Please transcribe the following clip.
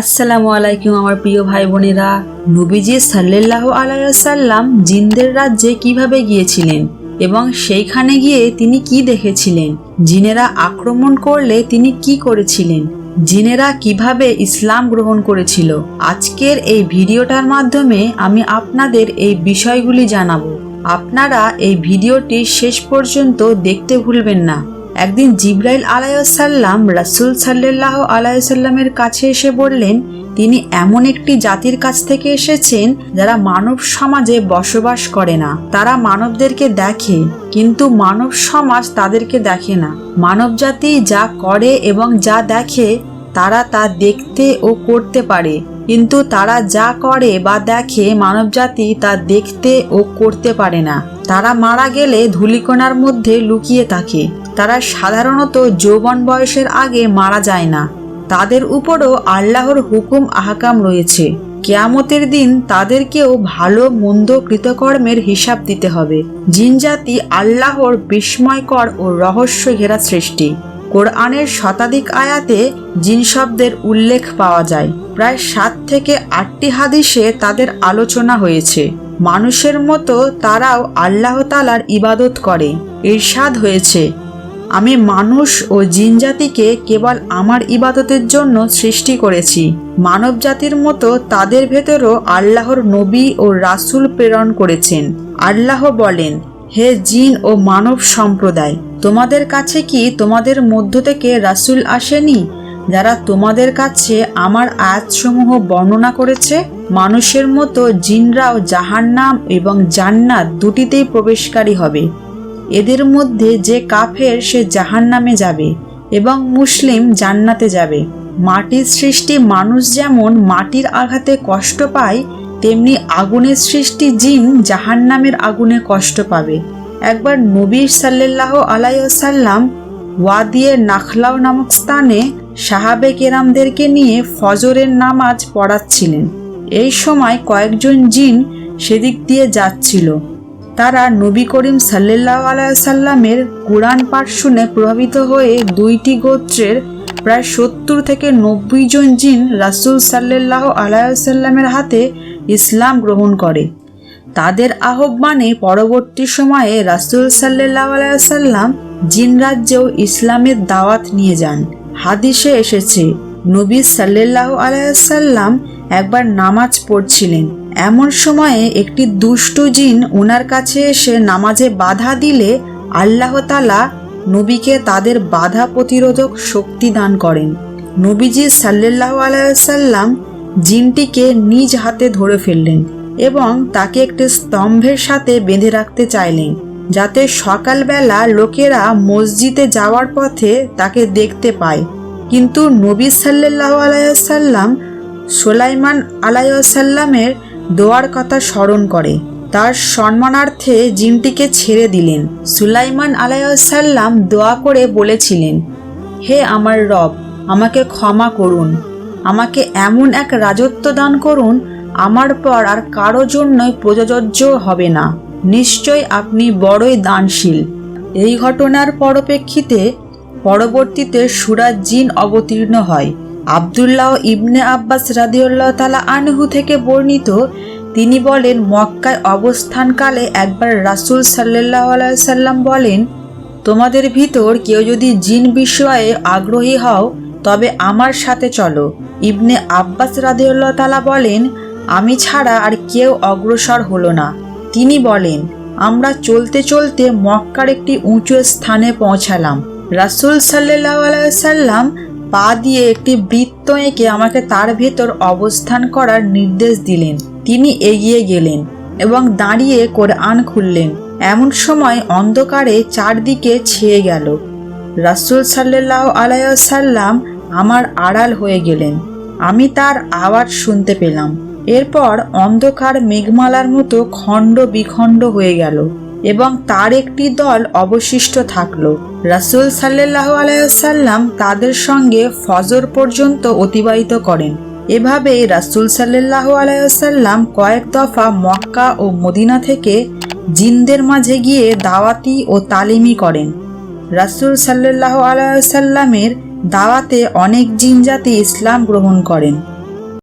আসসালামু আলাইকুম আমার প্রিয় ভাই বোনেরা। নবীজি সাল্লাল্লাহু আলাইহি ওয়াসাল্লাম জিনদের রাজ্যে কিভাবে গিয়েছিলেন এবং সেইখানে গিয়ে তিনি কি দেখেছিলেন, জিনেরা আক্রমণ করলে তিনি কি করেছিলেন, জিনেরা কিভাবে ইসলাম গ্রহণ করেছিল, আজকের এই ভিডিওটার মাধ্যমে আমি আপনাদের এই বিষয়গুলি জানাবো। আপনারা এই ভিডিওটি শেষ পর্যন্ত দেখতে ভুলবেন না। একদিন জিবরাইল আলাইহিসসালাম রাসূল সাল্লাল্লাহু আলাইহি সাল্লামের কাছে এসে বললেন, তিনি এমন একটি জাতির কাছ থেকে এসেছেন যারা মানব সমাজে বসবাস করে না। তারা মানবদেরকে দেখে কিন্তু মানব সমাজ তাদেরকে দেখে না। মানব জাতি যা করে এবং যা দেখে তারা তা দেখতে ও করতে পারে, কিন্তু তারা যা করে বা দেখে মানবজাতি তা দেখতে ও করতে পারে না। তারা মারা গেলে ধূলিকণার মধ্যে লুকিয়ে থাকে। তারা সাধারণত যৌবন বয়সের আগে মারা যায় না। তাদের উপরও আল্লাহর হুকুম আহকাম রয়েছে। কিয়ামতের দিন তাদেরকেও ভালো মন্দ কৃতকর্মের হিসাব দিতে হবে। জিনজাতি আল্লাহর বিস্ময়কর ও রহস্য ঘেরা সৃষ্টি। কোরআনের শতাধিক আয়াতে জিন শব্দের উল্লেখ পাওয়া যায়। প্রায় 7 থেকে 8টি হাদিসে তাদের আলোচনা হয়েছে। মানুষের মতো তারাও আল্লাহ তাআলার ইবাদত করে। ইরশাদ হয়েছে, আমি মানুষ ও জিন জাতিকে কেবল আমার ইবাদতের জন্য সৃষ্টি করেছি। মানব জাতির মতো তাদের ভেতরও আল্লাহর নবী ও রাসূল প্রেরণ করেছেন। আল্লাহ বলেন, হে জিন ও মানব সম্প্রদায়, তোমাদের কাছে কি তোমাদের মধ্য থেকে রাসূল আসেনি যারা তোমাদের কাছে আমার আয়াতসমূহ বর্ণনা করেছে? মানুষের মতো জিনরাও জাহান্নাম এবং জান্নাত দুটিতেই প্রবেশকারী হবে। এদের মধ্যে যে কাফের সে জাহান্নামে যাবে এবং মুসলিম জান্নাতে যাবে। মাটির সৃষ্টি মানুষ যেমন মাটির আঘাতে কষ্ট পায়, তেমনি আগুনের সৃষ্টি জিন জাহান্নামের আগুনে কষ্ট পাবে। একবার নবী সাল্লাল্লাহু আলাইহি ওয়াসাল্লাম ওয়াদিয়ে নাখলাও নামক স্থানে সাহাবে কেরামদেরকে নিয়ে ফজরের নামাজ পড়াচ্ছিলেন। এই সময় কয়েকজন জিন সেদিক দিয়ে যাচ্ছিল। তারা নবী করিম সাল্লাল্লাহু আলাইহি ওয়াসাল্লামের কুরআন পাঠ শুনে প্রভাবিত হয়ে 2টি গোত্রের প্রায় 70 থেকে 90 জন জিন রাসূল সাল্লাল্লাহু আলাইহি ওয়াসাল্লামের হাতে ইসলাম গ্রহণ করে। তাদের আহ্বানে পরবর্তী সময়ে রাসূল সাল্লাল্লাহু আলাইহি ওয়াসাল্লাম জিন রাজ্যেও ইসলামের দাওয়াত নিয়ে যান। হাদিসে এসেছে, নবী সাল্লাল্লাহু আলাইহি ওয়াসাল্লাম একবার নামাজ পড়ছিলেন। এমন সময়ে একটি দুষ্ট জিন ওনার কাছে এসে নামাজে বাধা দিলে আল্লাহ তাআলা নবীকে তাদের বাধা প্রতিরোধক শক্তি দান করেন। নবীজি সাল্লাল্লাহু আলাইহি ওয়াসাল্লাম জিনটিকে নিজ হাতে ধরে ফেললেন এবং তাকে একটি স্তম্ভের সাথে বেঁধে রাখতে চাইলেন, যাতে সকালবেলা লোকেরা মসজিদে যাওয়ার পথে তাকে দেখতে পায়। কিন্তু নবী সাল্লাল্লাহু আলাইহি ওয়াসাল্লাম সুলাইমান আলাইহিস সালামের দোয়ার কথা স্মরণ করে তার সম্মানার্থে জিনটিকে ছেড়ে দিলেন। সুলাইমান আলাইহিস সালাম দোয়া করে বলেছিলেন, হে আমার রব, আমাকে ক্ষমা করুন, আমাকে এমন এক রাজত্ব দান করুন আমার পর আর কারো জন্যই প্রযোজ্য হবে না। নিশ্চয় আপনি বড়ই দানশীল। এই ঘটনার পরিপ্রেক্ষিতে পরবর্তীতে সূরা জিন অবতীর্ণ হয়। আব্দুল্লাহ ইবনে আব্বাস রাদিয়াল্লাহু তাআলা আনহু থেকে বর্ণিত, তিনি বলেন, মক্কায় অবস্থানকালে একবার রাসূল সাল্লাল্লাহু আলাইহি সাল্লাম বলেন, তোমাদের ভিতর কেউ যদি জিন বিষয়ে আগ্রহী হও তবে আমার সাথে চলো। ইবনে আব্বাস রাদিয়াল্লাহু তাআলা বলেন, আমি ছাড়া আর কেউ অগ্রসর হলো না। তিনি বলেন, আমরা চলতে চলতে মক্কার একটি উঁচু স্থানে পৌঁছালাম। রাসূল সাল্লাল্লাহু আলাইহি সাল্লাম পা দিয়ে একটি বৃত্ত এঁকে আমাকে তার ভেতর অবস্থান করার নির্দেশ দিলেন। তিনি এগিয়ে গেলেন এবং দাঁড়িয়ে কোরআন খুললেন। এমন সময় অন্ধকারে চারদিকে ছেয়ে গেল। রাসূল সাল্লাল্লাহু আলাইহি সাল্লাম আমার আড়াল হয়ে গেলেন। আমি তার আওয়াজ শুনতে পেলাম। এরপর অন্ধকার মেঘমালার মতো খণ্ড বিখণ্ড হয়ে গেল এবং তার একটি দল অবশিষ্ট থাকলো। রাসূল সাল্লাল্লাহু আলাইহি সাল্লাম তাদের সঙ্গে ফজর পর্যন্ত অতিবাহিত করেন। এভাবে রাসূল সাল্লাল্লাহু আলাইহি সাল্লাম কয়েক দফা মক্কা ও মদিনা থেকে জিনদের মাঝে গিয়ে দাওয়াতি ও তালিমি করেন। রাসূল সাল্লাল্লাহু আলাইহি সাল্লামের দাওয়াতে অনেক জিন জাতি ইসলাম গ্রহণ করেন।